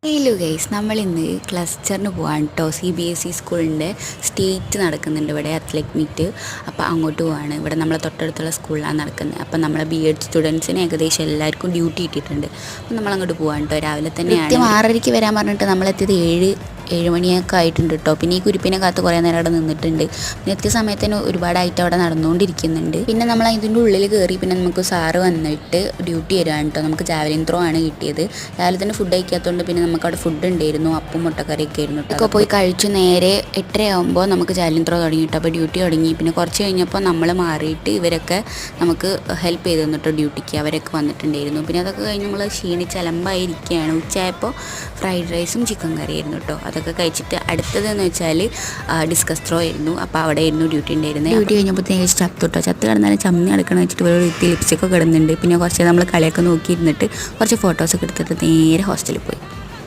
Hello guys, നമ്മളിന്ന് ക്ലസ്റ്ററിന് പോകാൻ കേട്ടോ. CBSE സ്കൂളിൻ്റെ സ്റ്റേറ്റ് നടക്കുന്നുണ്ട് ഇവിടെ, അത്ലറ്റ് മീറ്റ്. അപ്പോൾ അങ്ങോട്ട് പോവാണ്. ഇവിടെ നമ്മളെ തൊട്ടടുത്തുള്ള സ്കൂളിലാണ് നടക്കുന്നത്. അപ്പോൾ നമ്മളെ BEd സ്റ്റുഡൻസിന് ഏകദേശം എല്ലാവർക്കും ഡ്യൂട്ടി ഇട്ടിട്ടുണ്ട്. അപ്പോൾ നമ്മളങ്ങോട്ട് പോകാൻ കേട്ടോ. രാവിലെ തന്നെയാണ് 6:30 വരാൻ പറഞ്ഞിട്ട് നമ്മളെത്തിയത് 7 മണിയൊക്കെ ആയിട്ടുണ്ട് കേട്ടോ. പിന്നെ ഈ കുരിപ്പിനെ കാത്ത് കുറേ നേരം അവിടെ നിന്നിട്ടുണ്ട്. എത്തിയ സമയത്തിന് ഒരുപാടായിട്ട് അവിടെ നടന്നുകൊണ്ടിരിക്കുന്നുണ്ട്. പിന്നെ നമ്മൾ ഇതിൻ്റെ ഉള്ളിൽ കയറി. പിന്നെ നമുക്ക് സാറ് വന്നിട്ട് ഡ്യൂട്ടി തരുവാണ് കേട്ടോ. നമുക്ക് ജാവലിൻ ത്രോ ആണ് കിട്ടിയത്. രാവിലെ തന്നെ ഫുഡ് കഴിക്കാത്തതുകൊണ്ട് പിന്നെ നമുക്ക് അവിടെ ഫുഡ് ഉണ്ടായിരുന്നു, അപ്പം മുട്ടക്കറിയൊക്കെ ആയിരുന്നു കേട്ടോ. ഒക്കെ പോയി കഴിച്ചു. നേരെ 8:30 ആകുമ്പോൾ നമുക്ക് ജാവലിൻ ത്രോ തുടങ്ങി കേട്ടോ. അപ്പോൾ ഡ്യൂട്ടി തുടങ്ങി. പിന്നെ കുറച്ച് കഴിഞ്ഞപ്പോൾ നമ്മൾ മാറിയിട്ട് ഇവരൊക്കെ നമുക്ക് ഹെൽപ്പ് ചെയ്ത് തന്നിട്ടോ ഡ്യൂട്ടിക്ക്. അവരൊക്കെ വന്നിട്ടുണ്ടായിരുന്നു. പിന്നെ അതൊക്കെ കഴിഞ്ഞ് നമ്മൾ ക്ഷീണിച്ച് അലമ്പായിരിക്കുകയാണ്. ഉച്ചയായപ്പോൾ ഫ്രൈഡ് റൈസും ചിക്കൻ കറിയായിരുന്നു കേട്ടോ. അതൊക്കെ കഴിച്ചിട്ട് അടുത്തതെന്ന് വെച്ചാൽ ഡിസ്കസ് ത്രോ ആയിരുന്നു. അപ്പോൾ അവിടെ ആയിരുന്നു ഡ്യൂട്ടി ഉണ്ടായിരുന്നത്. ഡ്യൂട്ടി കഴിഞ്ഞപ്പോഴത്തേക്ക് ചത്തു കേട്ടോ. ചത്ത് കിടന്നാലും ചമ്മി കിടക്കണം വെച്ചിട്ട് ഒരു ലിപ്സ്റ്റിക്കൊക്കെ കിടന്നുണ്ട്. പിന്നെ കുറച്ച് നമ്മൾ കളിയൊക്കെ നോക്കിയിരുന്നിട്ട് കുറച്ച് ഫോട്ടോസൊക്കെ എടുത്തിട്ട് നേരെ ഹോസ്റ്റലിൽ പോയി.